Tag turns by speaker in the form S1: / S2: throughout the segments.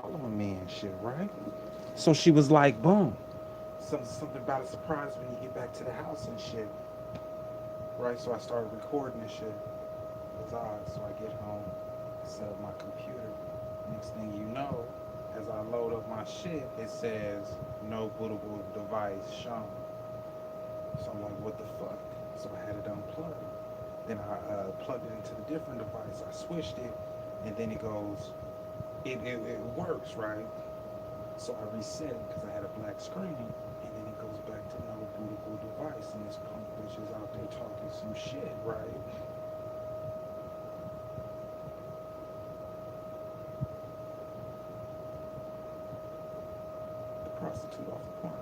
S1: following me and shit, right? So she was like, boom. Something about a surprise when you get back to the house and shit. Right? So I started recording this shit. It was odd. So I get home, set up my computer. Next thing you know, as I load up my shit, it says no bootable device shown. So I'm like, what the fuck? So I had it unplugged. Then I plugged it into the different device. I switched it, and then it goes, it works, right? So I reset it because I had a black screen, and then it goes back to no bootable device, and this punk bitch is out there talking some shit, right? The prostitute off the corner.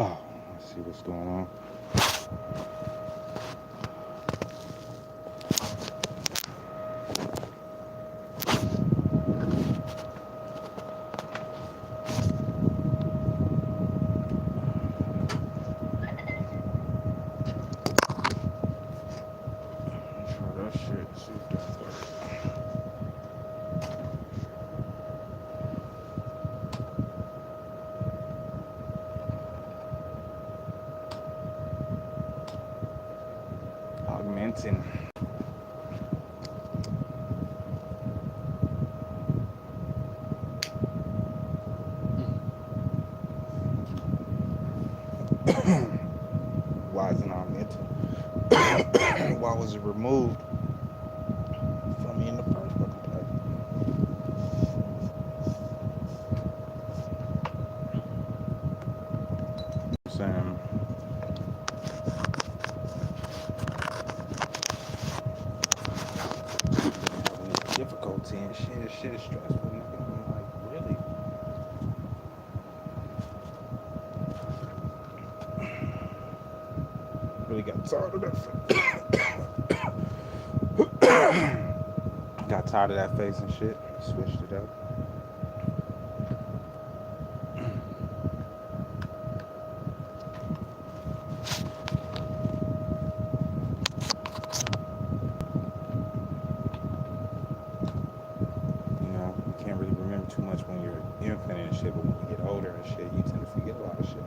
S1: Oh, let's see what's going on. Try that shit, see if that works. Augmenting. Why isn't augmenting? Why was it removed from me in the first fucking place? Sam. Having this difficulty and shit. This shit is stressful, nigga. I'm like, really? Really got tired of that got tired of that face and shit. Switched it up. You know, you can't really remember too much when you're infant and shit, but when you get older and shit, you tend to forget a lot of shit.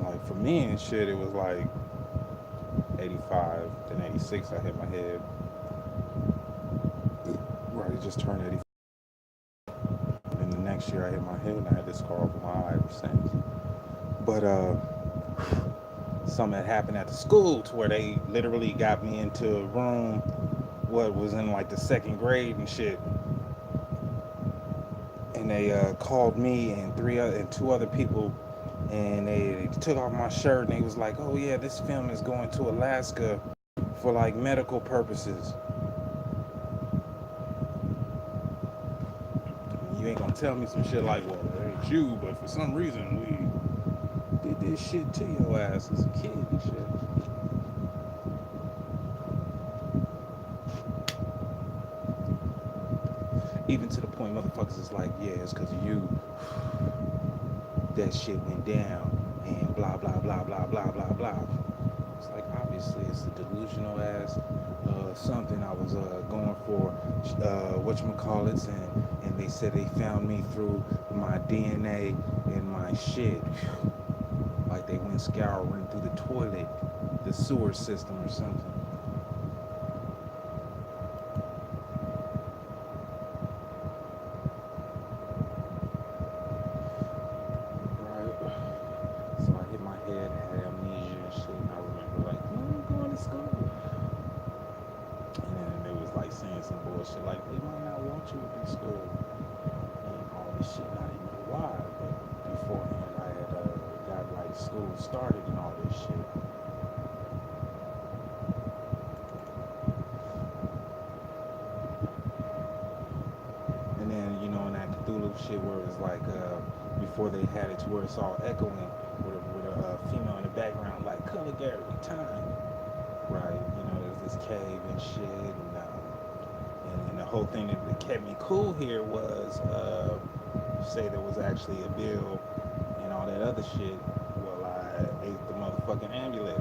S1: Like for me and shit, it was like 85, then 86, I hit my head. Right, it just turned 85. And the next year I hit my head and I had this scar over my eye ever since. But something had happened at the school to where they literally got me into a room what was in like the second grade and shit. And they called me and two other people, and they took off my shirt and they was like, oh yeah, this film is going to Alaska for like medical purposes. You ain't gonna tell me some shit like, well, it ain't you, but for some reason we did this shit to your ass as a kid and shit. Even to the point motherfuckers is like, yeah, it's because of you that shit went down and blah blah blah blah blah blah blah. It's like, obviously it's a delusional ass something I was going for whatchamacallits, and they said they found me through my DNA and my shit. Like they went scouring through the toilet, the sewer system or something. Right. So I hit my head, had amnesia and shit, and I remember like, I'm going to school. And then they was like saying some bullshit like, they might not want you to be school. And all this shit, and I didn't know why, but beforehand I had got like school started and all this shit. And then, you know, in that Cthulhu shit where it was like, before they had it to where it's all echoing with a female in the background, like, color Gary, time. Right, you know, there's this cave and shit, and the whole thing that kept me cool here was say there was actually a bill and all that other shit. Well, I ate the motherfucking amulet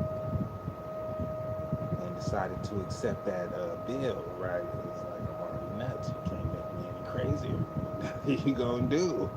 S1: and decided to accept that bill, right? It was like, I'm already nuts. You can't make me any crazier. What you gonna do?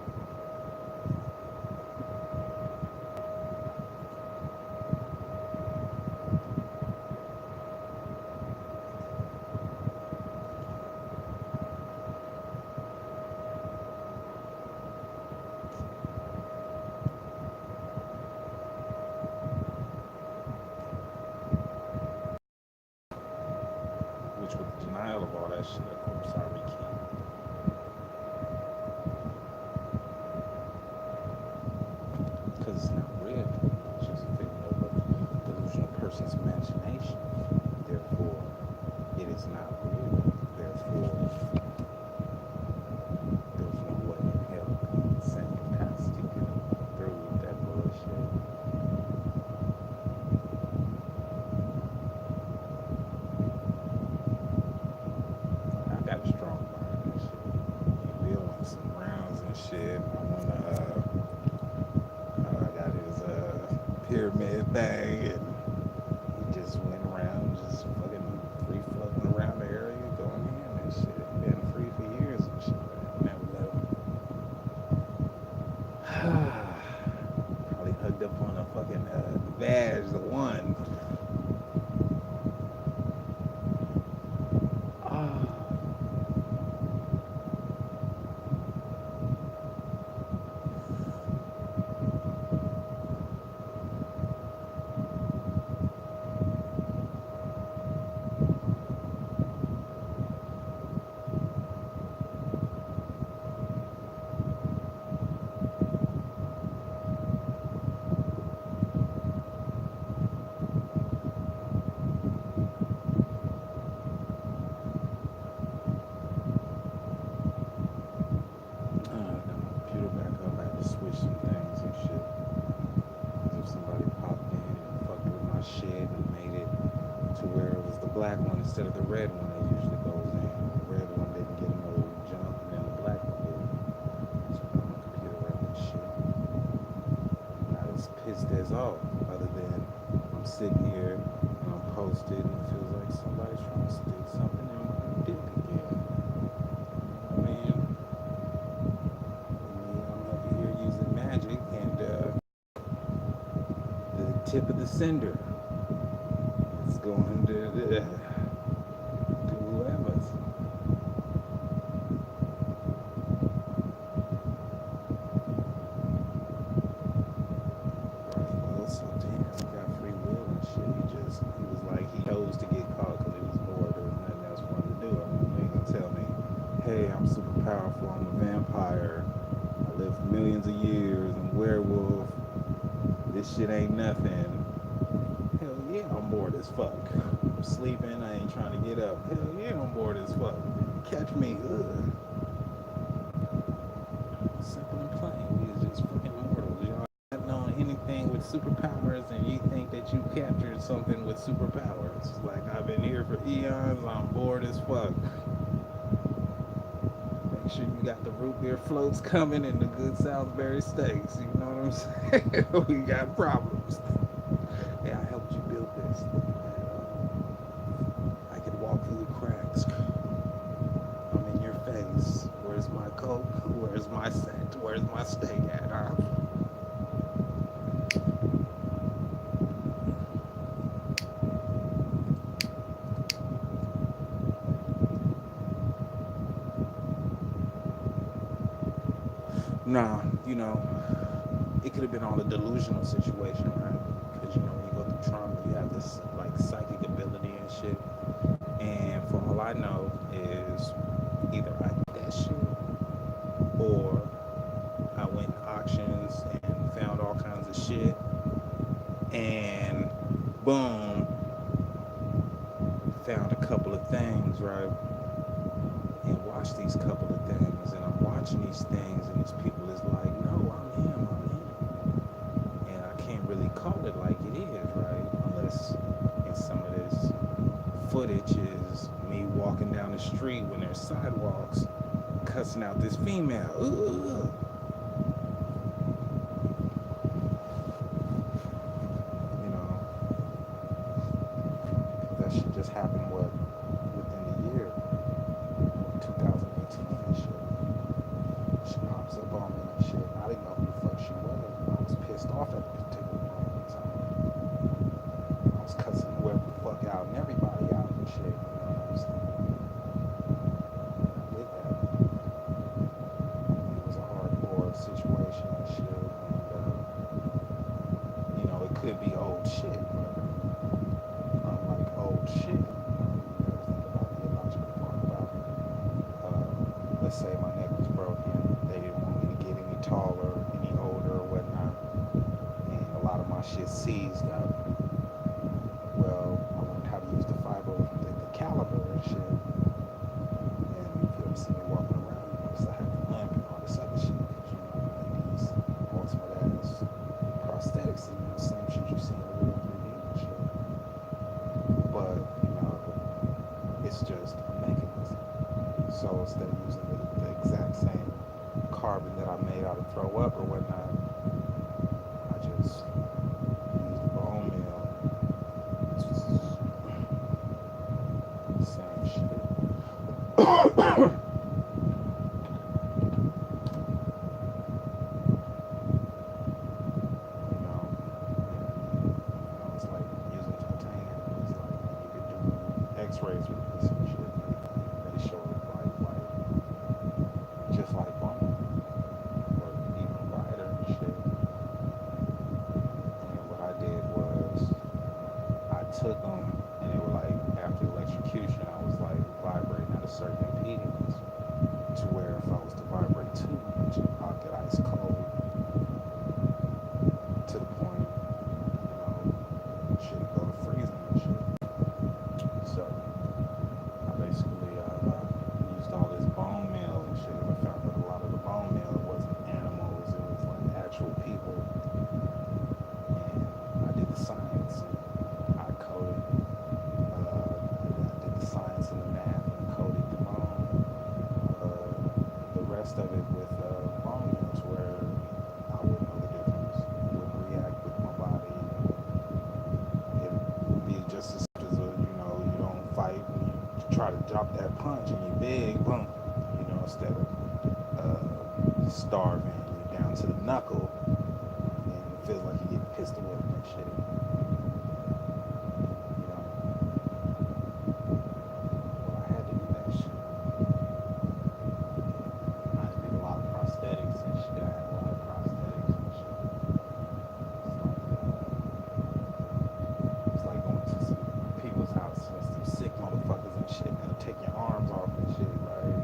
S1: Which with the denial of all that shit, of course, I recant. Because it's not real. It's just a figment of a delusional person's imagination. Therefore, it is not real. Therefore, there's no way in hell the same capacity can go through with that bullshit. I got a strong mind and shit. He building some rounds and shit. I got his pyramid thing, and he just went around, just fucking free floating around the area, going in and shit. Been free for years and shit. I never let him. Probably hugged up on a fucking badge, the one. Ah. Got my computer back up. I had to switch some things and shit. As if somebody popped in and fucked with my shit and made it to where it was the black one instead of the red one that usually goes in. The red one didn't get no jump, and then the black one did. So I got my computer running and shit. Not as pissed as all, other than I'm sitting here and I'm posted and it feels like somebody's trying to stick something in my dick again. I mean, I'm over here using magic and the tip of the sender is going to whoever's. Right, well, so damn, he got free will and shit. He was like, he chose to get caught because he was bored. There was nothing else for him to do. I mean, you ain't gonna tell me, hey, I'm super powerful, I'm a vampire, I lived millions of years, I'm a werewolf, this shit ain't nothing. Hell yeah, I'm bored as fuck. I'm sleeping, I ain't trying to get up. Hell yeah, I'm bored as fuck. Catch me. Ugh. Simple and plain. We is just fucking mortals. Y'all not knowing anything with superpowers, and you think that you captured something with superpowers. Like, I've been here for eons, I'm bored as fuck. Make sure you got the root beer floats coming and the good Salisbury steaks. You know what I'm saying? We got problems. Hey, I helped you build this. I can walk through the cracks. I'm in your face. Where's my coke? Where's my scent? Where's my steak at, huh? Nah, it could have been all a delusional situation, right? Because, when you go through trauma, you have this, like, psychic ability and shit. And from all I know is either I did that shit or I went to auctions and found all kinds of shit. And boom, found a couple of things, right? And watched these couple of things. And I'm watching these things and these people is like, no, I'm him. And I can't really call it like it is, right? Unless in some of this footage is me walking down the street when there's sidewalks, cussing out this female. Ooh. You know, that shit just happened, what, within the year, 2018 and shit. She pops up on me and shit. I didn't know who the fuck she was. I was pissed off at the particular moment in time. I was cussing whoever the fuck out and everybody out and shit. You know what I'm saying? I did that. It was a hardcore situation and shit. And, you know, it could be old shit, but unlike old shit, you gotta think about the illogical part about it. Let's say my neck was broken. They didn't want me to get any taller, any older, or whatnot. And a lot of my shit seized up. Well, I learned how to use the fiber, the caliber and shit. And if you ever see me walking around, you notice I have the limp and all this other shit. Because, you know, I made these ultimate ass prosthetics, you know, the same shit you see in the real 3D and shit. But, you know, it's just a mechanism. So instead of using the exact same carbon that I made out of throw up or whatnot, I just used the bone meal. Same shit. You know, it's like using titanium. It's like you could do X-rays with this and shit. They show it just like bone, or even brighter and shit. And what I did was I took them, and they were like, after electrocution, I was like vibrating at a certain impedance to where if I was to vibrate too much, I'll get ice cold to the point, you know, shit go to freezing and shit. So I basically used all this bone meal and shit. I found that a lot of the bone meal wasn't animals, it was like actual people. And I did the science. I coded, I did the science and the math and coded the bone. The rest of it with bone meals where I wouldn't know the difference. It wouldn't react with my body. It would be just as you know, you don't fight when you try to drop that punch and you big, boom. You know, instead of starving, you down to the knuckle and it feels like you get pistol whipped and shit. You know, well, I had to do that shit. I did a lot of prosthetics and shit. I had a lot of prosthetics and shit. It's like going to some people's house and some sick motherfuckers and shit. And they'll take your arms off and shit, right?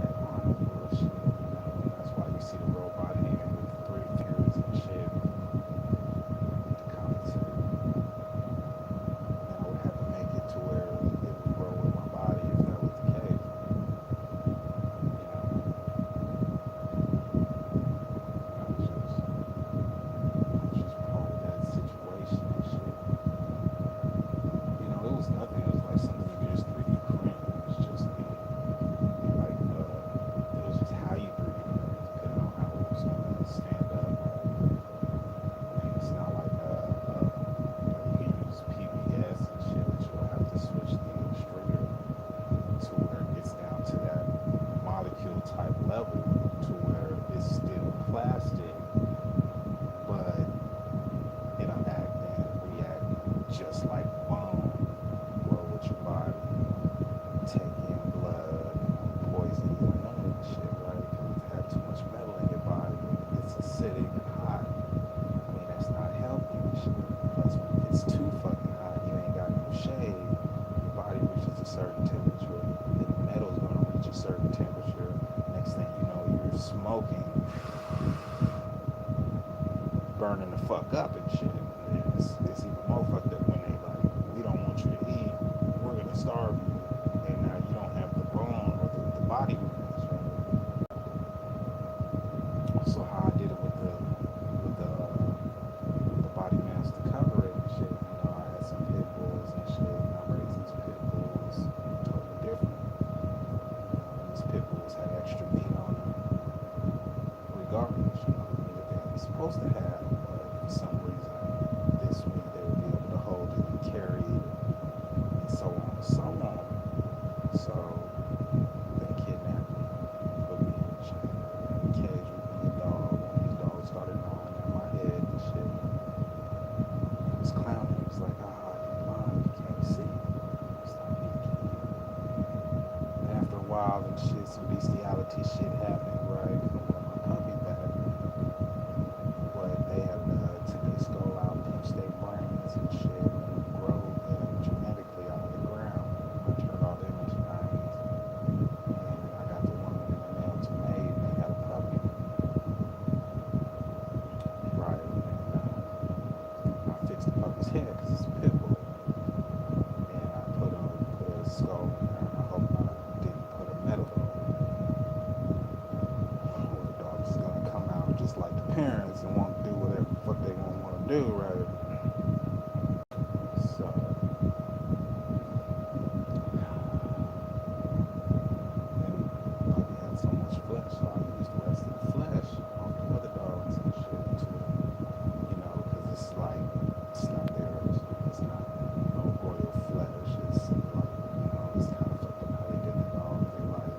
S1: That arm bullshit, you know. That's why you see the robot hand with 3 fingers and shit to compensate. And I would have to make it to where it would grow with my body if that was the case. You know, I was just part of that situation and shit. You know, it was nothing. It was like something you could just 3D print. It was just like, it was just how you 3D print it, depending on how it was going to stand up. And it's not like, you can use PBS and shit, but you'll have to switch the extruder to where it gets down to that molecule type level to where it's still plastic, but it'll act and react just like bone. Grow with your body, take in blood, poison you, none of that shit, right? Because if you have too much metal in your body, it's acidic and hot. I mean, that's not healthy and shit. Plus, when it gets too fucking hot, you ain't got no shade. Your body reaches a certain temperature, then the metal's gonna reach a certain temperature. Next thing you know, you're smoking, burning the fuck up and shit. And it's even more fucked up when they like, we don't want you to eat, we're gonna starve you, and now you don't have the bone or the body movements, right? So how I did it with the body mass to cover it and shit, you know, I had some pit bulls and shit, and I raised these pit bulls totally shit, some bestiality shit happened, right? I want my puppy back. But they had took their skull out, pinched their brains and shit, and grow genetically out of the ground. I turned all them into things. And I got the woman in the mail to maid, and they had a puppy. Right. And I fixed the puppy's head because it's a pit bull. And I put a skull in there. And I hope I didn't put a metal or the dog is gonna come out just like the parents and want to do whatever the fuck they gonna want to do, right? So and the puppy had so much flesh, so I used the rest of the flesh off the other dogs and shit to, because it's like it's not theirs. It's not no royal flesh. It's like, it's kind of fucked up how they did the dog. They like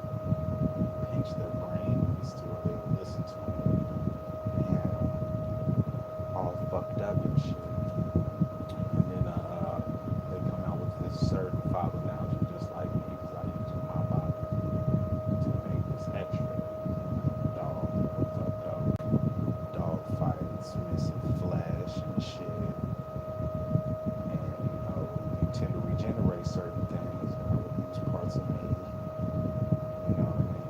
S1: pinch their brains to where they would listen to them and all fucked up and shit. And then they come out with this certain fibromyalgia just like me because I use my body to make this X-ray. Dog fucked up. Dog fights, missing flesh and shit. And you tend to regenerate certain things. I would use parts of me, you know what I mean,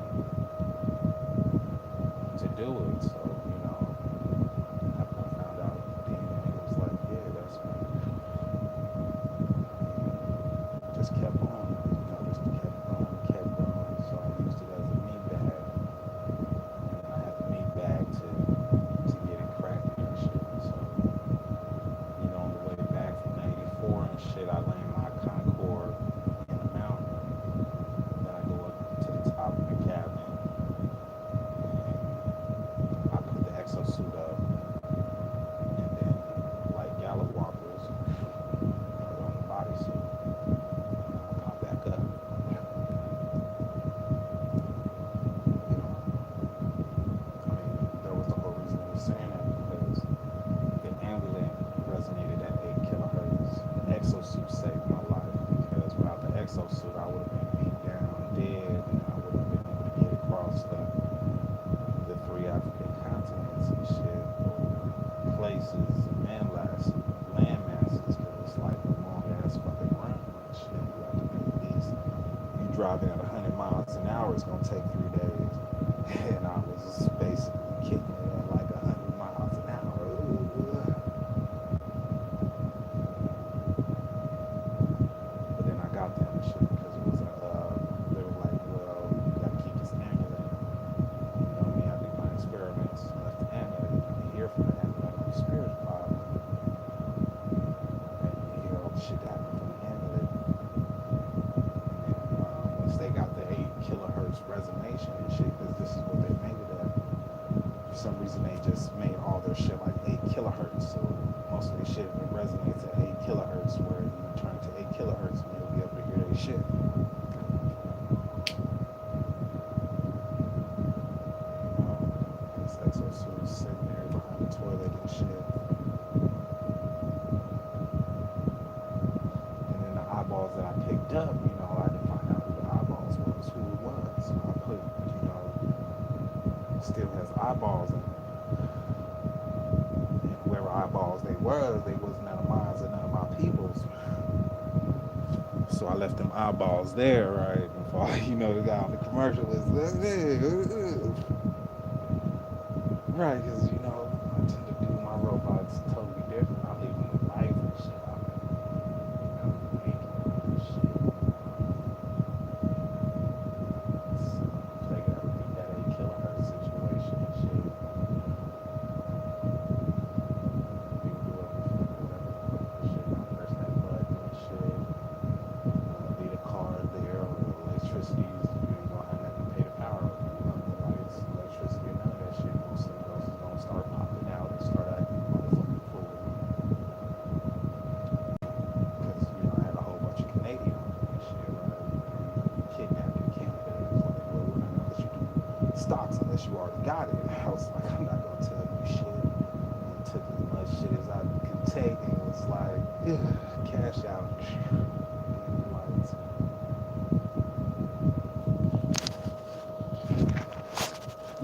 S1: to do it. So, after I found out then, it was like, yeah, that's me. Just kept on, just kept going. So I used it as a meat bag. And then I had the meat bag to get it cracked and shit. So, on the way back from 84 and shit, I lay my Concord in the mountain. Then I go up to the top of the cabinet and I put the exosuit up. And then, like Gallop Walkers, put on the bodysuit. And I pop back up. There was the whole reason I was saying that because the amulet resonated at 8 kilohertz. The exosuit saved my life because without the exosuit, I would have been beat down, dead, and I would have been able to get across the 3 African continents and shit, or places, land masses, because it's like a long ass fucking run and shit. You have to be at least, you driving at 100 miles an hour, it's gonna take 3 days. And I was basically kicking it at like 100 miles an hour. But then I got them and shit because it was they were like, well, you gotta keep this amulet. You know what I mean? I did my experiments, left the amulet. You can hear from the amulet on the spirit file. And you hear all the shit that happened from the amulet. And then once they got the 8 kilohertz resonation and shit, because this is what they made it at. For some reason, they just made all their shit like 8 kilohertz. So most of their shit resonates at 8 kilohertz, where you turn to 8 kilohertz and you'll be able to hear their shit. This exosuit is sitting there behind the toilet and shit. And then the eyeballs that I picked up, I had to find out who the eyeballs was, who it was. So I put, still has eyeballs in it. And whoever eyeballs they was none of mine or none of my people's. So I left them eyeballs there, right? Before, the guy on the commercial was right, because I tend to do my robots totally different. I leave them with life and shit. I make them and shit. So they got that 8 kilohertz situation and shit. You do whatever shit. I press that button and shit. Leave a card there or electricity. You ain't gonna have nothing to pay the power of. The lights, electricity, and none of that shit. Most of those is gonna start popping out and start acting motherfucking fool. Because I had a whole bunch of Canadian and shit, right? You kidnapped in Canada. It's like, well, we're not gonna let you do stocks unless you already got it. I was like, I'm not gonna tell you shit. And took as much shit as I could take and was like, cash out.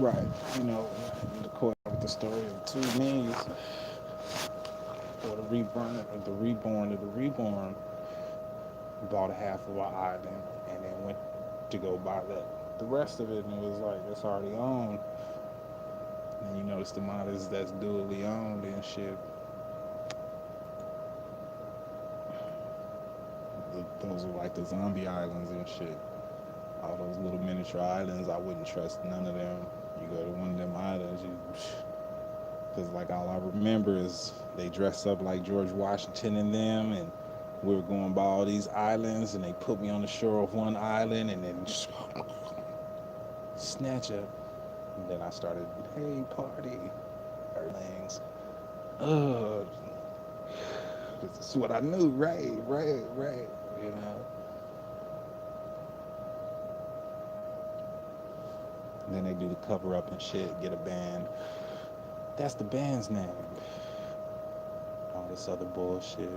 S1: Right. You know, the court with the story of two me's, or the reborn bought a half of our island and then went to go buy the rest of it, and it was like it's already owned. And you notice the models that's dually owned and shit. Those are like the zombie islands and shit. All those little miniature islands, I wouldn't trust none of them. You go to one of them islands, because like all I remember is they dressed up like George Washington and them, and we were going by all these islands, and they put me on the shore of one island, and then snatch up. And then I started, hey, party, things. Oh, this is what I knew, right, right, right. You know. And then they do the cover up and shit, get a band. That's the band's name. All this other bullshit.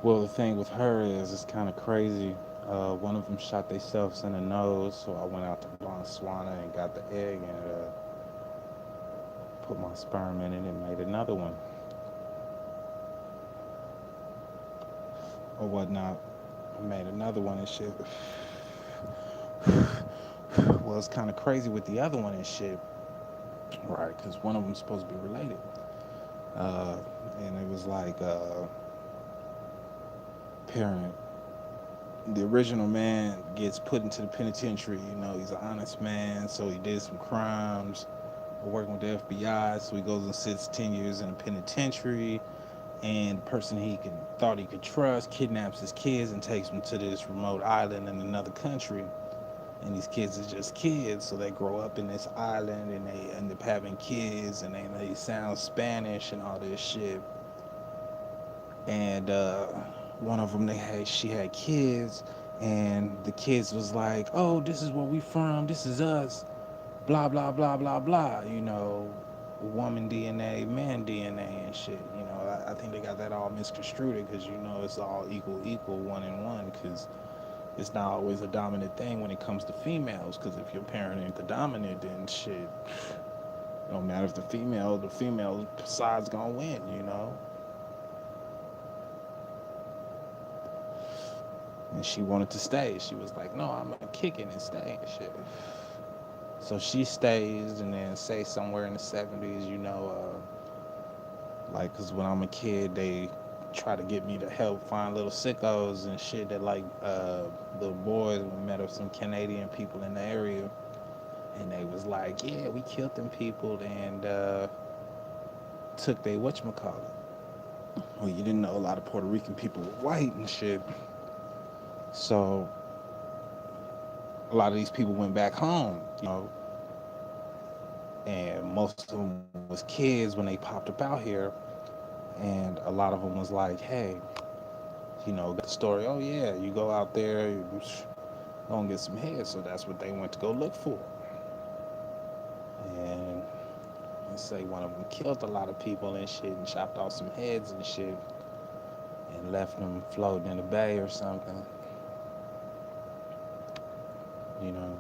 S1: Well, the thing with her is it's kind of crazy. One of them shot themselves in the nose, so I went out to Botswana and got the egg and put my sperm in it and made another one or whatnot. I made another one and shit. Well, it's kind of crazy with the other one and shit, right? Because one of them's supposed to be related, uh, and it was like parent. The original man gets put into the penitentiary. You know, he's an honest man, so he did some crimes. Working with the FBI, so he goes and sits 10 years in a penitentiary. And the person thought he could trust kidnaps his kids and takes them to this remote island in another country. And these kids are just kids, so they grow up in this island and they end up having kids, and they sound Spanish and all this shit. And one of them, she had kids, and the kids was like, "Oh, this is where we from. This is us. Blah blah blah blah blah." You know, woman DNA, man DNA, and shit. You know, I think they got that all misconstrued because you know it's all equal, one and one. Because it's not always a dominant thing when it comes to females. Because if your parent ain't the dominant, then shit, it don't matter if the female side's gonna win. You know. And she wanted to stay. She was like, "No, I'm gonna kick it and stay and shit." So she stays, and then say somewhere in the 70s, you know, like, cause when I'm a kid, they try to get me to help find little sickos and shit that like little boys. We met up some Canadian people in the area, and they was like, "Yeah, we killed them people and took they whatchamacallit." Well, you didn't know a lot of Puerto Rican people were white and shit, so a lot of these people went back home, you know, and most of them was kids when they popped up out here, and a lot of them was like, "Hey, you know, got the story. Oh yeah, you go out there, you gonna get some head." So that's what they went to go look for. And they say one of them killed a lot of people and shit, and chopped off some heads and shit, and left them floating in the bay or something. You know,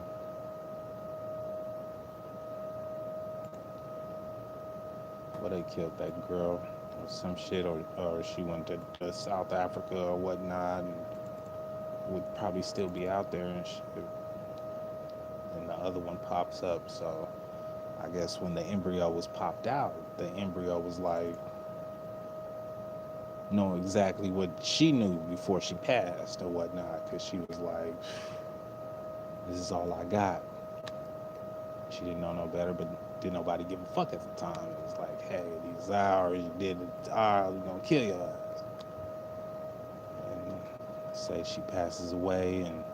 S1: well they killed that girl or some shit, or she went to South Africa or whatnot, and would probably still be out there and shit. And the other one pops up, so I guess when the embryo was popped out, the embryo was like, know exactly what she knew before she passed or whatnot, because she was like, "This is all I got." She didn't know no better, but didn't nobody give a fuck at the time. It was like, "Hey, these are ours. You did it. Ours. We're gonna kill your ass." And say she passes away, and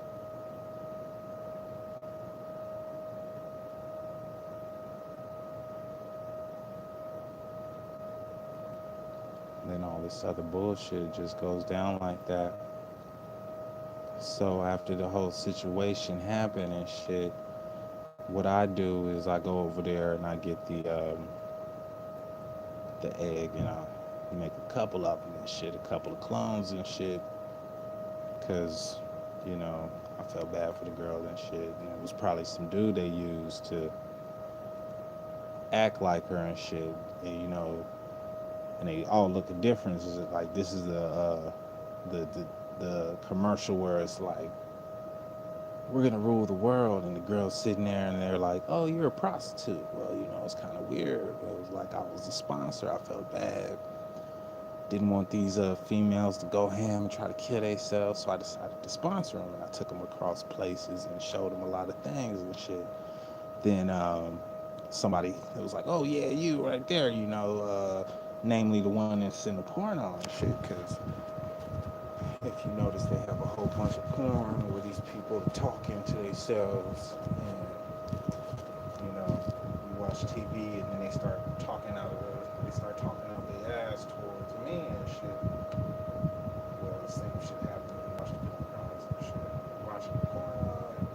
S1: then all this other bullshit just goes down like that. So after the whole situation happened and shit, what I do is I go over there and I get the egg and I make a couple of them and shit, a couple of clones and shit, cause you know I felt bad for the girl and shit, and it was probably some dude they used to act like her and shit, and and they all look a difference. Is it like this is the the commercial where it's like we're gonna rule the world, and the girl's sitting there and they're like, oh, you're a prostitute. Well, it's kind of weird. It was like I was a sponsor. I felt bad. Didn't want these females to go ham and try to kill themselves, so I decided to sponsor them, and I took them across places and showed them a lot of things and shit. Then somebody was like, oh yeah, you right there, namely the one that's in the porno and shit, because if you notice, they have a whole bunch of porn where these people are talking to themselves, and you watch TV, and then they start talking out their ass towards me and shit. Well, the same shit happened when you watch the pornos and shit. Watching the porno, and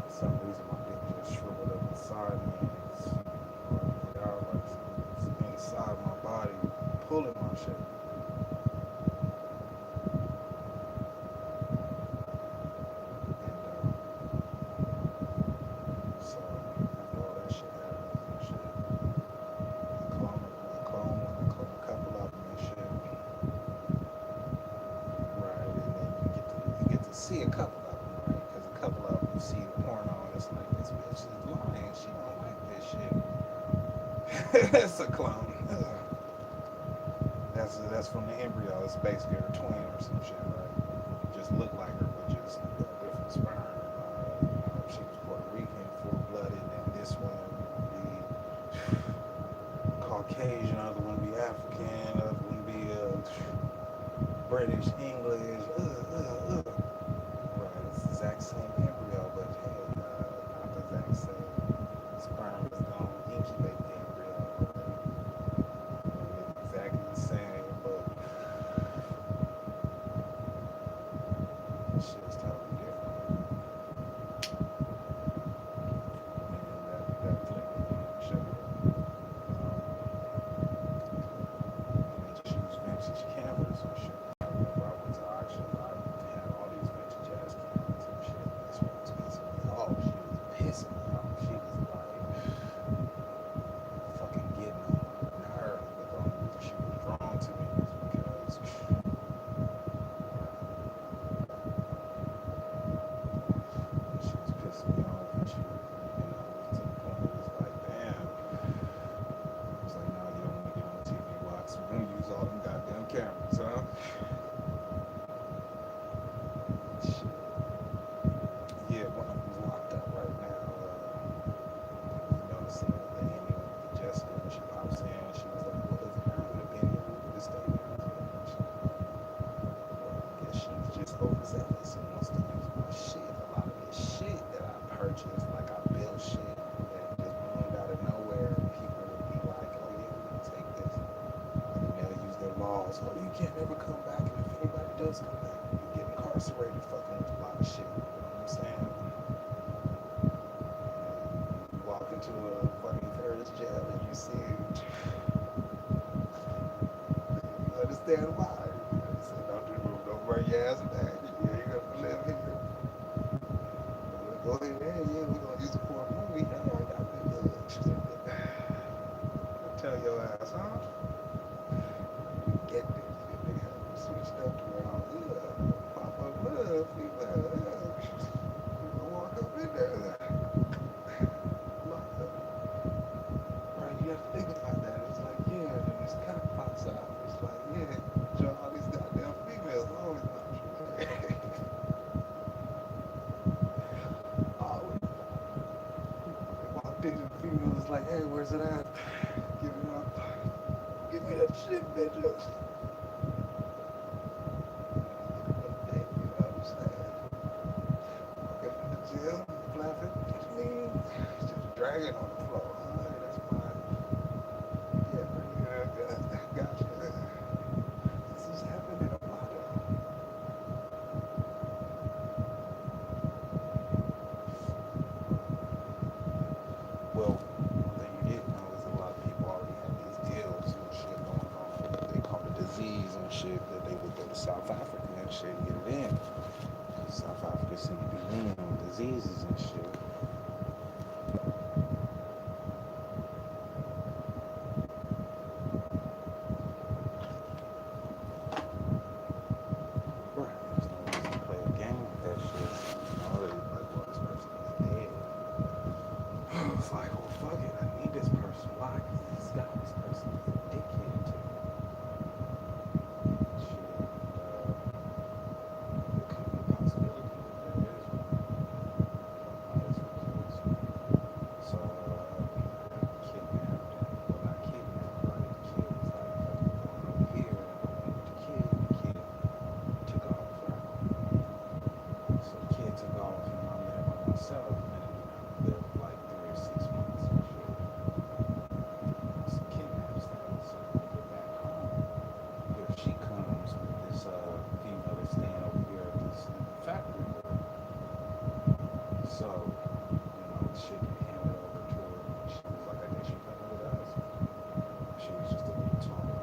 S1: for some reason my dick just shriveled up inside me, and it's running out like it's inside my body, pulling my shit. And so after all that shit happens and shit, I clone a couple of them and shit, right? And then you get to see a couple of them, right? Because a couple of them you see the porno and it's like this bitch is lying. She don't like this shit. It's a clone. That's from the embryo. It's basically her twin or some shit, right? Just look like her, but just different sperm. She was Puerto Rican, full-blooded, and this one would be Caucasian, other one would be African, other one would be British, English. Right, it's the exact same embryo, but hey, not the exact same. Sperm is going to incubate the embryo. Right? It's exactly the same, but shit is totally different. That clicked sugar. And they choose vintage cameras and shit. I remember I went to auctions. I had all these vintage ass cameras and shit. This one was pissing me off. She was pissing me off. She was like fucking getting on my nerves. But the only reason she was drawn to me is because she was pissing me off, and she, to the point where it was like, damn. It's like, nah, you don't want to get on the TV box. We're gonna use all them goddamn cameras, huh? Shit. Yeah, one of them's locked up right now. Noticing the ending of Jessica when she pops in. She was like, "What is it? I would have been here with this day." Well, I guess she was just overzealous and wants to use my shit. A lot of this shit that I purchased, like I built shit that just bloomed out of nowhere, and people would be like, "Oh yeah, we're gonna take this," and then they'll use their laws. Oh, you can't ever come back, and if anybody does come back, you get incarcerated, fucking with a lot of shit. You know what I'm saying? You walk into a fucking Paris jail and you see, you understand why. They said, don't bring your ass back. You ain't gonna live here. Go ahead, yeah, we're gonna use it for a movie. Hey, I got the tell your ass, huh? You get this. They have switched up to where I'm pop up love, female. You walk up in there. Locked up. Right, you have to think about that. It's like, yeah, and then this cock pops out. It's like, yeah, draw all these goddamn females always not true. Always. They walked in and the female was like, hey, where's it at? Give it up. Give me that shit, bitch. You know what I'm saying? Walking in the gym, laughing, what you mean? Just dragging on the floor. All right, that's mine. Yeah, pretty good. Gotcha. This is happening a lot of. I was like, well, fuck it. I need this person. Why? Because this person is a dickhead to me. Shit. There could be a possibility that there is one. That's ridiculous. So, I got kidnapped. Well, not kidnapped, but the kid was like, fucking going over here. And I went with the kid took off, right? So the kid took off, and I'm there by myself, and lived like 3 or 6 months and shit. Some kidnapped status. So when I get back home, here she comes with this female that's staying over here at this factory building. So, shit handed over to her. She was like, I guess you coming with us. She was just a little taller.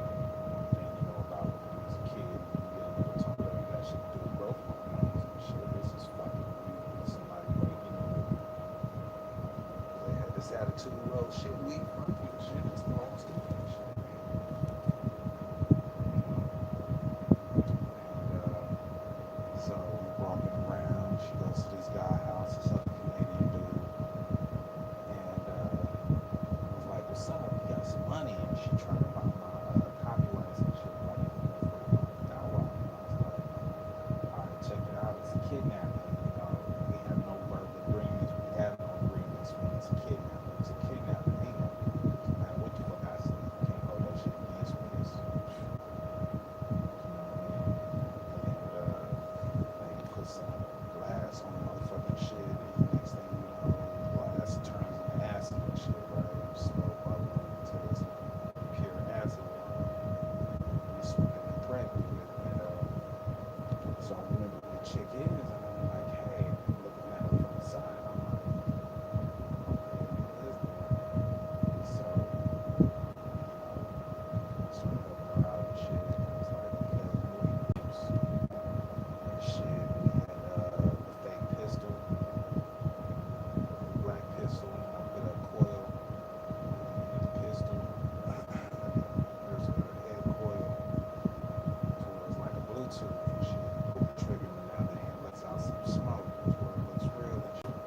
S1: One thing you know about when you was a kid, you get a little taller, you got shit to do with growth hormones and shit. This is fucking weird. Somebody breaking over. They had this attitude, well, shit, we from you. Shit, this belongs to me. Shit. And so we walking around. She goes to this guy's house, this other Canadian dude. And was like, what's up? You got some money? And she tried to buy my copyrights and shit. Like, $45,000. And I was like, all right, check it out. It's a kidnapping. We have no verbal agreements. We have no agreements when it's a kidnapping. It's a kidnapping. Ain't no agreements. No matter what the fuck I say, you can't hold that shit against me. It's, they put some glass on the motherfucking shit. And next thing you know, glass turns into acid and shit, right? Slow bubbling until it's pure acid water. We smoking the threat with it. And so I remember who the chick is, and I'm like, hey, I'm looking at her from the side. I'm like, okay, who is that? So, started helping her out and shit. It was like, okay, movie groups and shit. We had the fake pistol, the black pistol, and I put a coil in the pistol. There's a head coil towards like a Bluetooth and shit. Pull the trigger and the other hand lets out some smoke before it looks real and shit.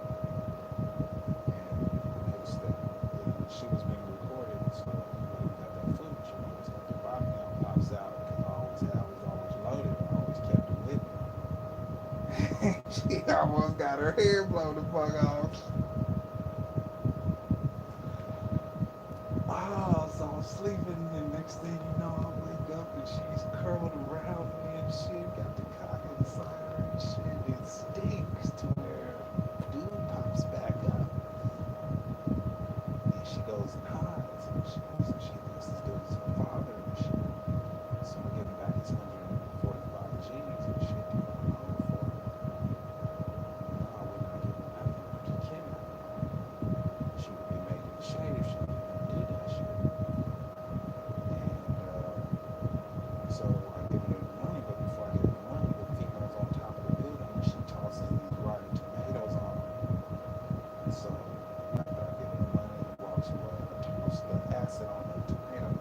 S1: And it was that she was being recorded, so we got that footage. So the body now pops out because I was always loaded. I always kept it with me. She almost got her hair blown the fuck off. Oh, so I'm sleeping, and next thing you know, I wake up and she's curled around me and shit, got the cock inside her and shit. It stinks to where dude pops back up, and she goes and hides, and she goes and she thinks this dude is her father and shit. So I give him back his 145 G's and shit to go home for. I would not give him nothing to kidnap her. She would be making the shade if she didn't do that shit. And so I give her the money, but before I give her the money, the female's on top of the building and she tosses these rotten tomatoes on her. And so after I give her the money, he walks away, I toss the acid on the tomatoes.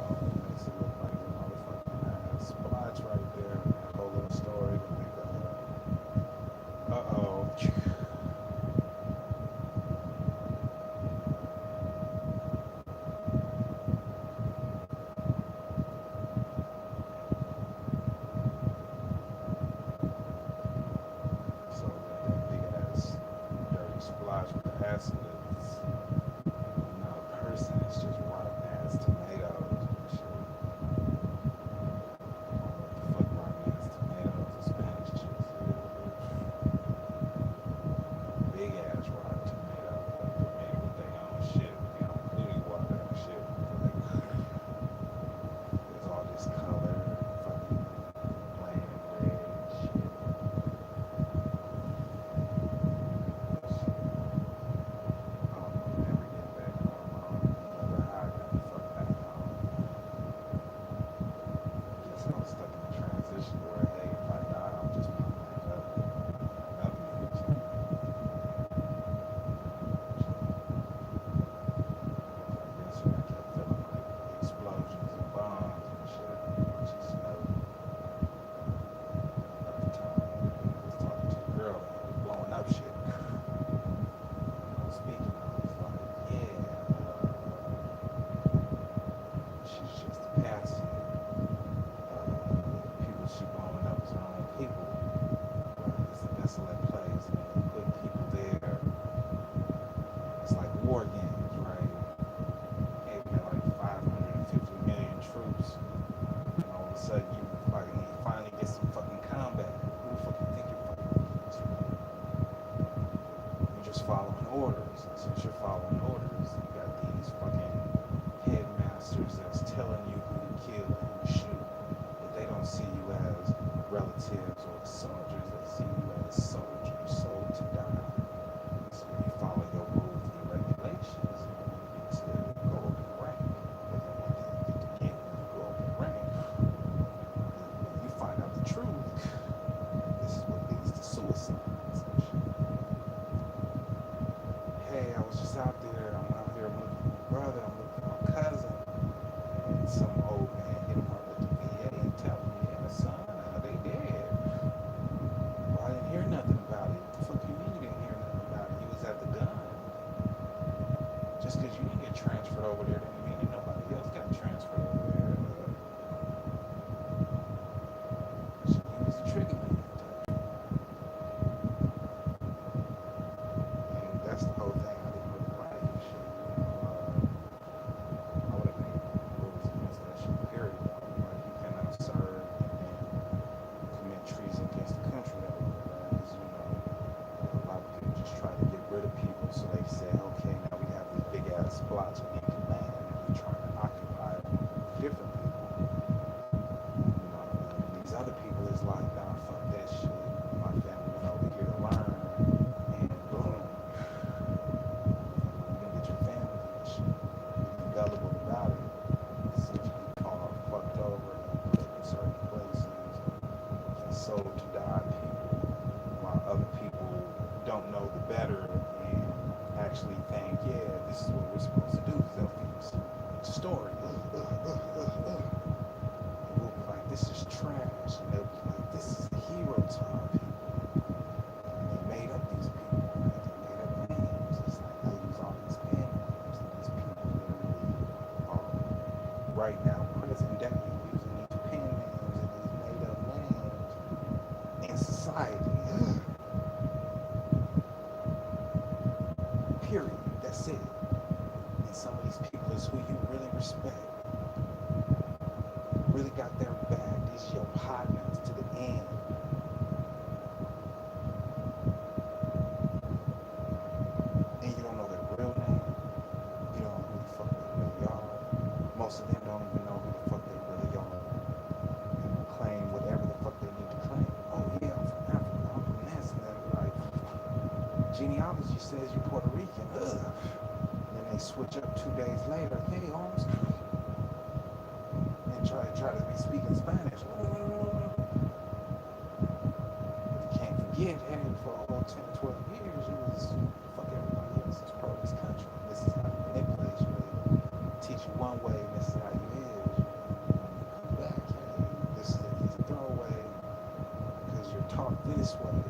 S1: It makes it look like the motherfucking splotch right there. That whole little story to make uh-oh. So that big ass dirty splotch with the acid is not a person, it's just rotten ass tomatoes and shit. I don't know what the fuck rotten ass tomatoes or Spanish chips is. just following orders. And since you're following orders, you got these fucking headmasters that's telling you who to kill and who to shoot. But they don't see you as relatives or soldiers. They see you as soldiers sold to die. So you follow your rules and your regulations to go up in rank. And then when you go up in rank, you find out the truth. This is what leads to suicide. Hey, I was just out there. I'm out here. I'm looking for my brother. I'm looking for my cousin. And some old man hit him up at the VA and tell him, yeah, son, they dead. Well, I didn't hear nothing about it. What the fuck you mean you didn't hear nothing about it? He was at the gun. Just because you didn't get transferred over there didn't mean that nobody else got transferred over there. He was a trigger man. And that's the whole thing I didn't really like and shit. I would have made rules against that shit, period. Like, you cannot serve and then commit treason against the country that we live in. Because, a lot of people just try to get rid of people, so they say, okay, now we have these big ass plots of empty land and we're trying to occupy different people. And these other people is like, nah, fuck that shit. My family went over here to learn, and boom, you can get your family and shit. You be gullible about it. So you be called fucked over and put in certain places and sold to die people, while other people don't know the better and actually think, yeah, this is what we're supposed to do, because they'll feed us a story. And we'll be like, this is trash. And they'll be like, this is the hero to our people. And they made up these people, right? They made up names. It's like they use all these pen names, and these people literally are right now, present day, using these pen names and these made up names in society. Period. That's it. And some of these people is who you really respect. Really got their back. These are your partners to the end. And you don't know their real name. You don't know who the fuck they really are. Most of them don't even know who the fuck they really are. And will claim whatever the fuck they need to claim. Oh yeah, I'm from Africa. I'm from this. And then like, genealogy says you're Puerto Rican. Ugh. Then they switch up 2 days later. Hey, Holmes. And try to be speaking Spanish. But you can't forget, hey, for all 10, 12 years, you was fuck everybody else is pro this country. This is how you manipulate you. They teach you one way, and this is how you is. When you come back, hey, this is an easy throwaway because you're taught this way.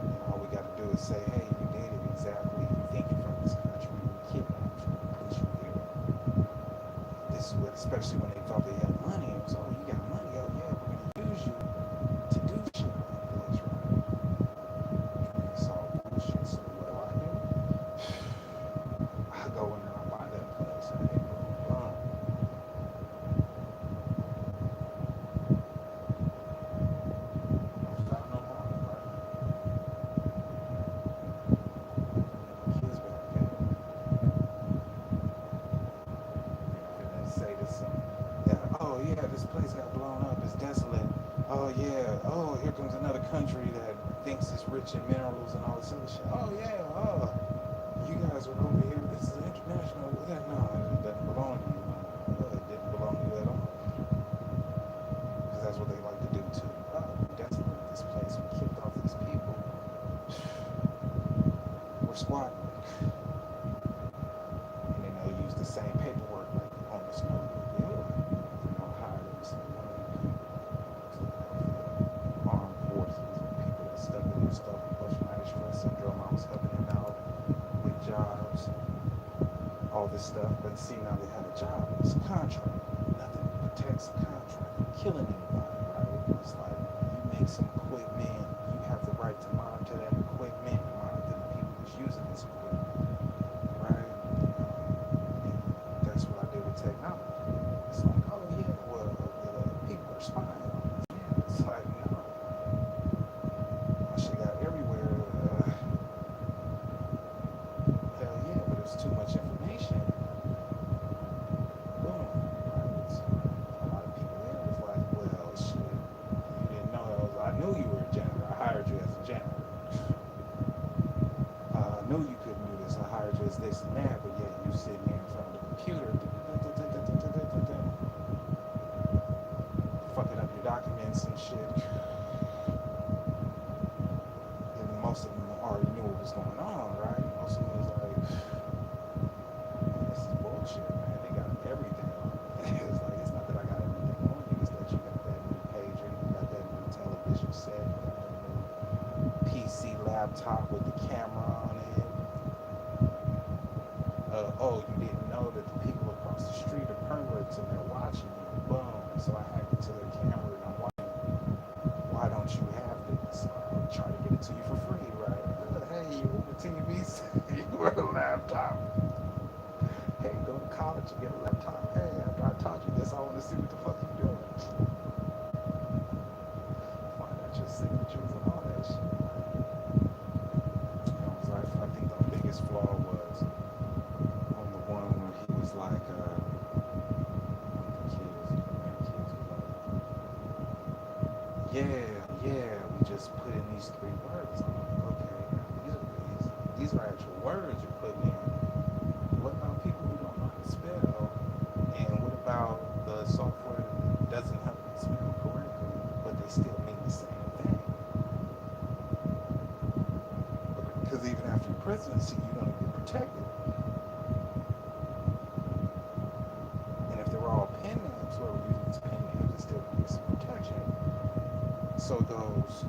S1: And all we got to do is say, hey, you did it exactly. You think you're from this country. We kidnapped you, put you here. This is what, especially when they thought they had money. It was, oh, you got money. Oh, yeah, we're going to use you to do shit like this, right? And it's all bullshit. So what do? I go in there, I buy that place. Hey, boom. Don't stop no more, right? Kids back there. And they say this, oh yeah, this place got blown up, it's desolate. Oh yeah, oh, here comes another country that thinks it's rich in minerals and all this other shit. Oh yeah, oh, you guys are over here, this is international. No, it doesn't belong to you. It didn't belong to you at all. Because that's what they like to do too. Oh, we're desolate this place, we kicked off these people. We're squatting. And then they'll use the same paperwork like on the snow. Hire them some armed forces and people that stuck to do stuff with post-traumatic stress syndrome. I was helping them out with jobs, all this stuff. But see, now they have a job. It's a contract. Nothing protects a contract from killing anybody, right? It's like you make some equipment, you have the right to monitor that equipment, monitor the people that's using this equipment, right? And that's what I did with technology. It's like, oh yeah, well, people are spying on us. Yeah, it's like, no. I should have got this and that, but yet you sitting there in front of the computer, fucking up your documents and shit. And most of them already knew what was going on, right? Most of them was like, man, this is bullshit, man. They got everything on it. It's like, it's not that I got everything on you, it's that you got that new pager, you got that new television set, you got that new PC laptop with the camera on it. Oh, you didn't know that the people across the street are perverts and they're watching you. Boom. So I hacked into their camera and I'm watching. Why don't you have this? I'll try to get it to you for free, right? Hey, you want a TV? You want a laptop? Hey, go to college and get a laptop. Hey, after I taught you this, I want to see what the fuck you're doing. Find out your signatures and all that shit. You know, it was like, I think the biggest flaw was on the one where he was like, yeah, we just put in these three words. I'm like, okay, these are actual words you're putting in. What about people who don't know how to spell? And what about the software that doesn't help you spell correctly, but they still mean the same thing? Because even after your presidency, you're going to get protected. And if they're all pen names, whoever uses these pen names is still going to get some protection. So those,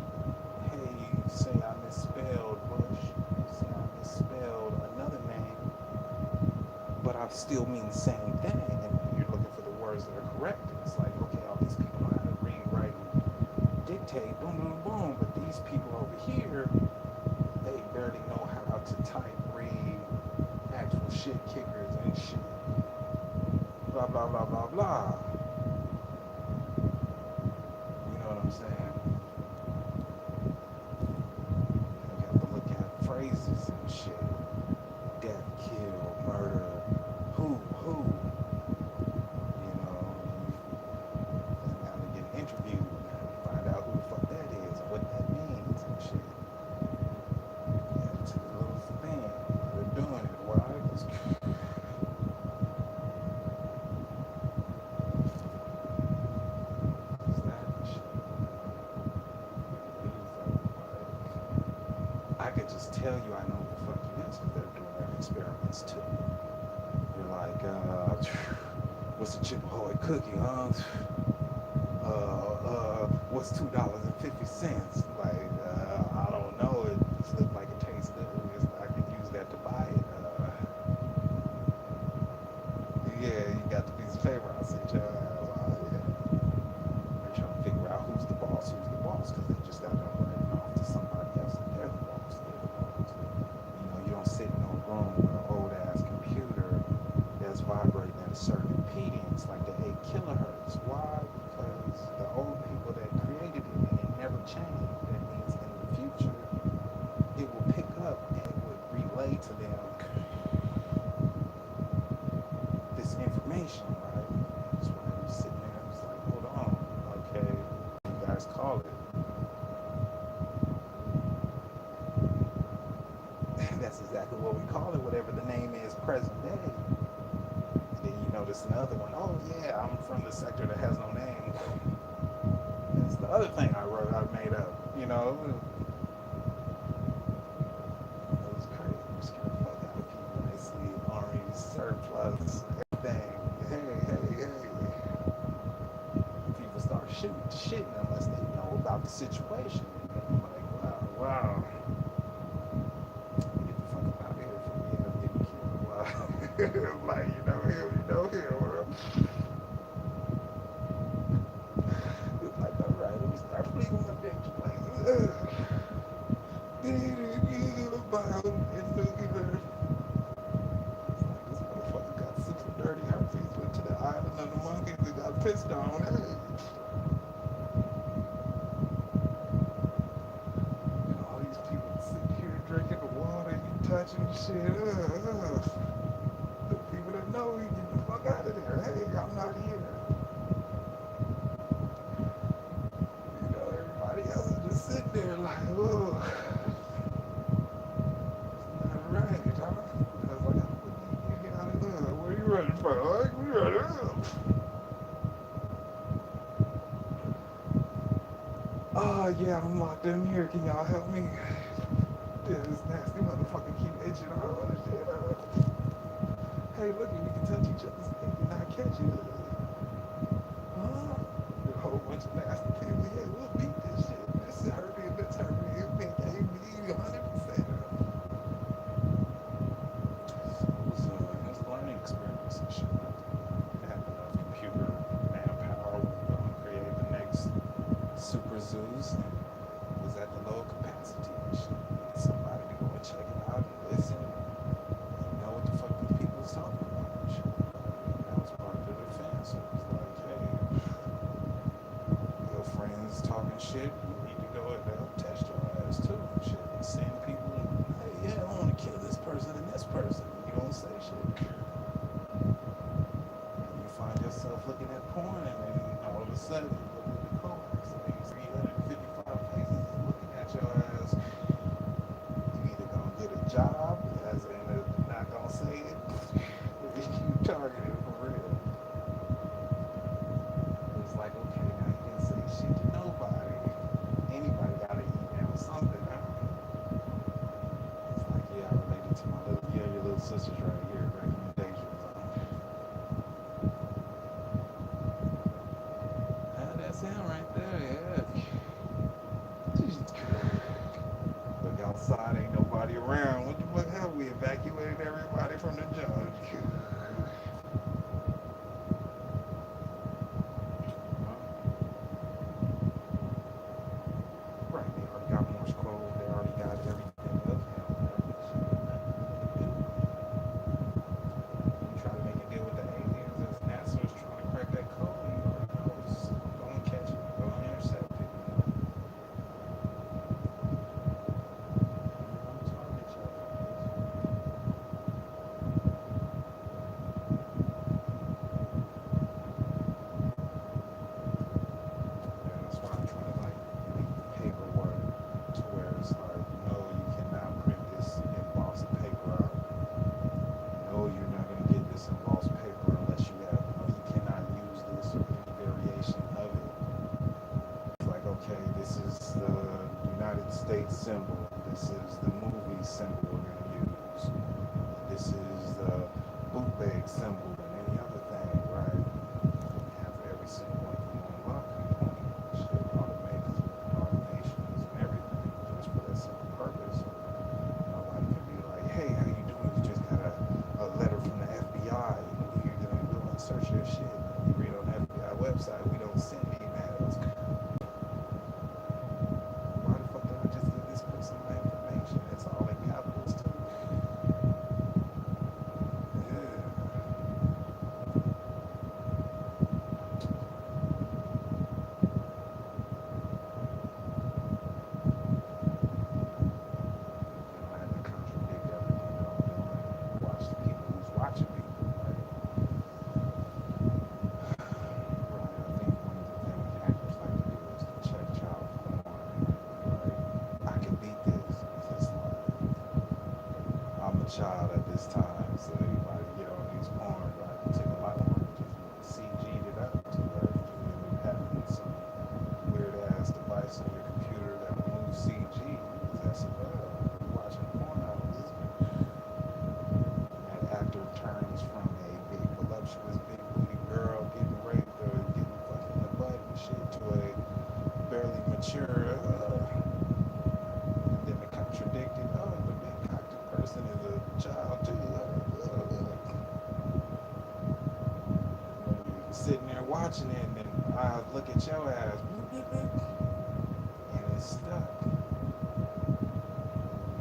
S1: hey, say I misspelled Bush, say I misspelled another name, but I still mean the same thing, and you're looking for the words that are correct. And it's like, okay, all these people know how to read, write, and dictate, boom, boom, boom, but these people over here, they barely know how to type, read, actual shit kickers and shit. Blah, blah, blah, blah, blah. You know what I'm saying? You have to look at phrases and shit. Death, kill, murder, who, you know, you have to get interviewed and find out who the fuck that is and what that means and shit. Yeah, to the little thing, they're doing it, why? Because I could just tell you I know what the fuck it is because they're doing their experiments too. You're like, what's a chip ahoy cookie, huh? What's $2.50? Like, I don't know. It looks like it tastes good. I could use that to buy it. Yeah, you got the piece of paper. I said, yeah. They're trying to figure out who's the boss, because they just got done writing off to somebody else. And they're the boss. You know, you don't sit in no room with an old ass computer that's vibrating at a certain impedance, like the 8 kilohertz. Why? Because the old people that created it and it never changed. That means in the future it will pick up and it would relay to them this information, right? That's why you're sitting there, it's like, hold on, okay, you guys call it. That's exactly what we call it, whatever the name is present day. And then you notice another one, oh yeah, I'm from the sector that has no name. That's the other thing I made up, you know? It was crazy. You scare the fuck out of people when they see army surplus, everything. Hey. People start shitting unless they know about the situation. And I'm like, wow. Get the fuck up out of here before we end up getting killed. Wow. Like, you know him, bro. It's like, alright, let me start fleeing my dick. Like, this motherfucker got super dirty herpes, went to the island of the monkeys and got pissed on. Hey. And all these people sitting here drinking the water, you touching shit. The people that know you, get the fuck out of there. Hey, I'm not here. You know, everybody else is just sitting there like, oh, it's not right, huh? Because like Yeah, I'm locked in here. Can y'all help me? Yeah, this nasty motherfucker keep itching. Oh, shit. Hey, look, we can touch each other's thing and not catch it. Huh? A whole bunch of nasty people. Yeah, we'll beat this shit. This is hurting. This hurting. It gave me 100%. It was a learning experience and shit. I have enough computer manpower. We're going to create the next super zoos. And it was at the low capacity and shit. Need somebody to go and check it out and listen and know what the fuck these people was talking about and shit. That was part of the defense. It was like, hey, your friends talking shit, you need to go and they'll test your ass too and shit. And send people, hey, yeah, I want to kill this person and this person. And you don't say shit. And you find yourself looking at porn and then all of a sudden you look at the codex and you see 355 faces looking at your ass. You either gonna get a job, as in not gonna say it, or you targeted for real. It's like, okay, now you didn't say shit to nobody. Anybody got an email or something, huh? It's like, yeah, I related to my little, yeah, your little sisters right here, recommendations. That's him right there, yeah. Look outside, ain't nobody around. What the fuck have we evacuated everybody from the judge? Right, they already got Morse code, they already got everything else. You try to make a deal with the aliens as NASA is trying to crack that code, you already know it's going to catch it, going to intercept it. Don't target your Yeah, that's why I'm trying to like make paperwork to where it's like, no, you cannot print this embossed paper out. No, you're not going to get this embossed paper unless you have, no, you cannot use this or any variation of it. It's like, okay, this is the United States symbol. This is the movie symbol we're going to use. This is the bootleg symbol and any other thing, right? Have every single one of them on lock point. Shit, automations and everything just for that simple purpose. Nobody can be like, hey, how you doing? You just got a letter from the FBI. You're going to go and search your shit. You read on the FBI website, we don't send emails. Why the fuck don't I just give this person my information? It's all in capitals too. Yeah. I have to contradict everything that I'm doing. Watch the people who's watching me. Right? Right. I think one of the things hackers like to do is to check child porn. Right? I can beat this. It's like I'm a child at this time, so anybody get on these porn, right? It took a lot more to just CG'd it up to where you end up having some weird ass device on your computer that removes CG. That's well. You're watching pornos. That actor turns from a big voluptuous big booty girl getting raped or getting fucked in the butt and shit to a barely mature and then the contradicted, oh, the big cocked person is a child too. You're sitting there watching it and then I look at your ass and it's stuck.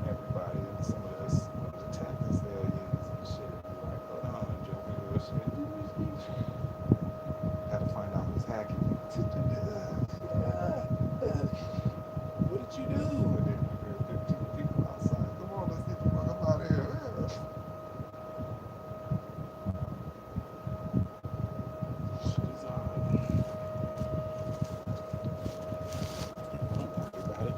S1: Everybody and some of this the tactics they'll use and shit. Be like, hold on, jump into this shit. Gotta find out who's hacking you. What did you do? And then there's 15 people outside. Come on, let's get the fuck up out of here. Shit is on. Don't worry about it.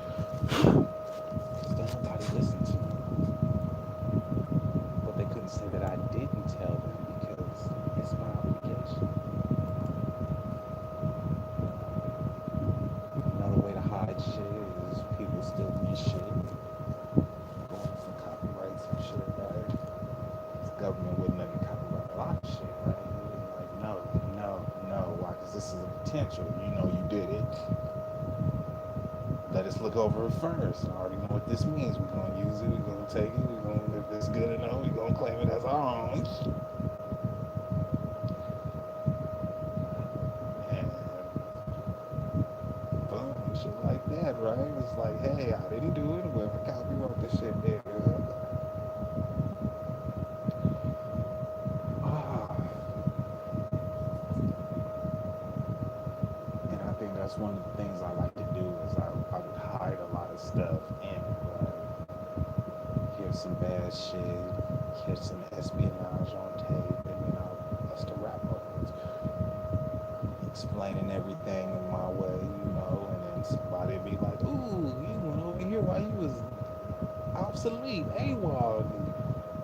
S1: potential. You know you did it. Let us look over it first. I already know what this means. We're gonna use it. We're gonna take it. We're gonna, if it's good enough, we're gonna claim it as our own. And boom, shit like that, right? It's like, hey, I didn't do it. Whoever copyright this shit did. Ah, and I think that's one of the things I like to do is I would hide a lot of stuff in it, right? Here's some bad shit. Here's some espionage on tape, and then I'll bust a rap over it, explaining everything in my way, you know, and then somebody be like, ooh, you went over here while you was obsolete, AWOL, and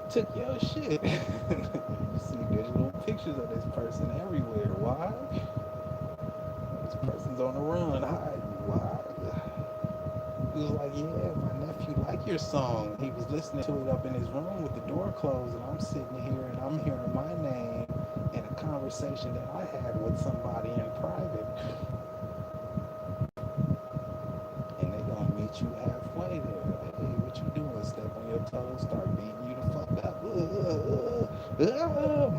S1: took your shit. You see digital pictures of this person everywhere. Why? This person's on the run, hiding. Why? He was like, yeah, my nephew liked your song. He was listening to it up in his room with the door closed, and I'm sitting here and I'm hearing my name in a conversation that I had with somebody in private. And they gonna meet you halfway there. Hey, what you doing? Step on your toes, start beating you the fuck up.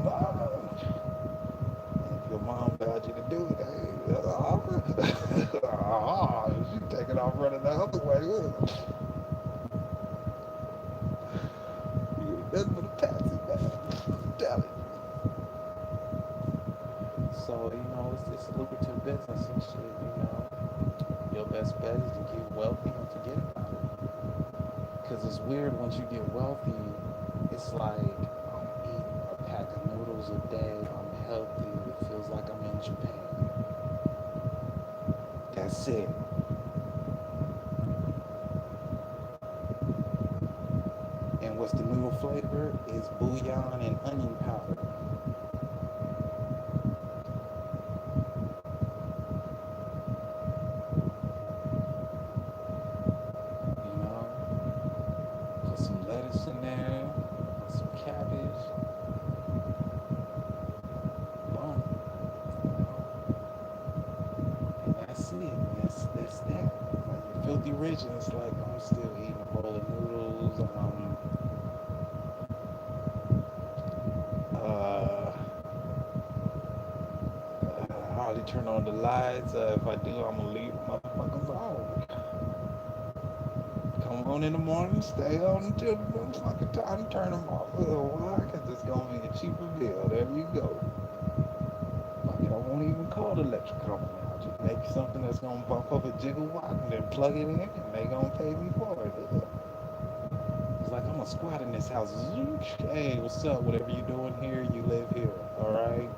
S1: Mom. And if your mom allowed you to do it, hey, she taking off running the other way. You ain't nothing but a patsy, man. Tell it. So, you know, it's a lucrative business and shit, you know. Your best bet is to get wealthy and forget about it. Because it's weird once you get wealthy, it's like I'm eating a pack of noodles a day, I'm healthy, it feels like I'm in Japan. That's it. And what's the noodle flavor? Is bouillon and onion powder. You know, put some lettuce in there, put some cabbage, boom. You know, and that's it. That's that. Like you're filthy rich, and it's like I'm still eating a bowl of noodles. Uh, I hardly turn on the lights. If I do, I'm gonna leave motherfuckers on. Come on in the morning, stay on until the motherfucking time, turn them off. Why? Because it's gonna be a cheaper bill. There you go. Fuck it, I won't even call the electric company. I'll just make something that's gonna bump up a gigawatt and then plug it in, and they gonna pay me for it. It's like I'm a squat in this house. Hey, what's up? Whatever you doing here, you live here. All right.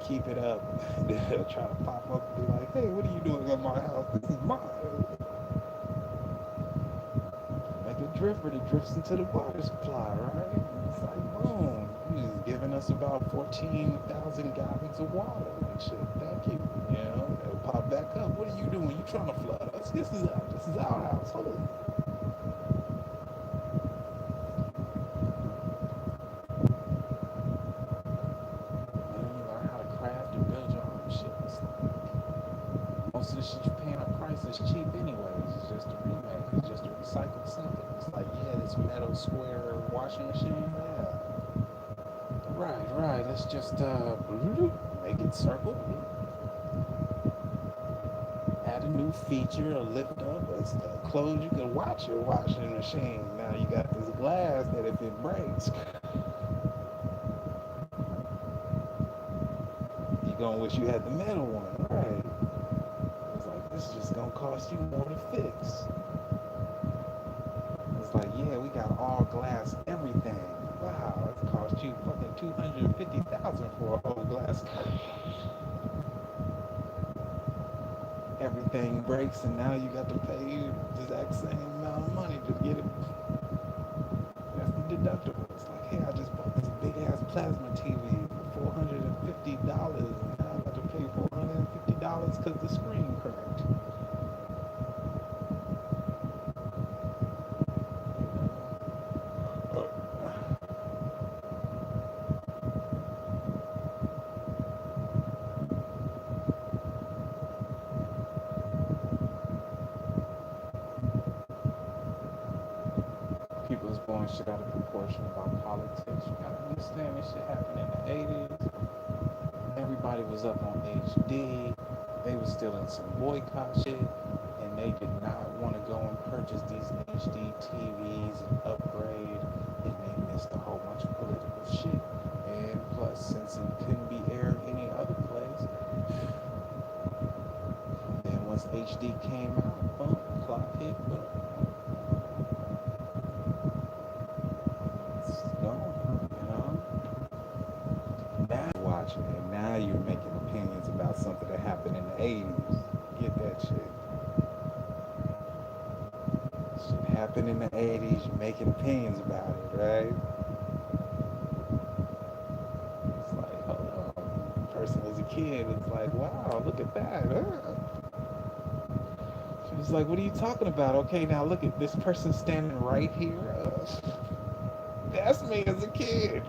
S1: Keep it up. They'll try to pop up and be like, hey, what are you doing at my house? This is mine. Make it drift, but it drifts into the water supply, right? It's like, boom. You're just giving us about 14,000 gallons of water and shit. Thank you. You know, it'll pop back up. What are you doing? You trying to flood us? This is our house. Hold on. And then you learn how to craft and build your own shit. It's like, most of the shit you're paying up price is cheap anyways. It's just a remake. It's just a recycled something. It's like, yeah, this metal square washing machine, yeah. Right. Let's just make it circle. Add a new feature, a lift up, a clothes you can watch your washing machine. Now you got this glass that if it breaks, you're gonna wish you had the metal one, right? It's like this is just gonna cost you more to fix. It's like, yeah, we got all glass everything. Wow, it cost you fucking 250,000 for a whole glass. Everything breaks, and now you got to pay the exact same amount of money to get it. That's the deductible. It's like, hey, I just bought this big ass plasma TV for $450, and now I got to pay $450 because the screen cracked. was blowing shit out of proportion about politics. You gotta understand this shit happened in the 80s. Everybody was up on HD. They was still in some boycott shit. And they did not want to go and purchase these HD TVs and upgrade. And they missed a whole bunch of political shit. And plus, since it couldn't be aired any other place, then once HD came out, boom, clock hit, boom. It's gone, you know? Now you're watching it, now you're making opinions about something that happened in the 80s. Get that shit. Shit happened in the 80s, you're making opinions about it, right? It's like, hold on. The person was a kid, it's like, wow, look at that. She was like, what are you talking about? Okay, now look at this person standing right here. That's me as a kid.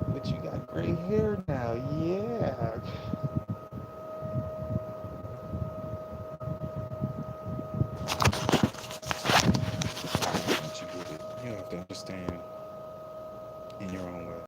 S1: But you got gray hair now, yeah.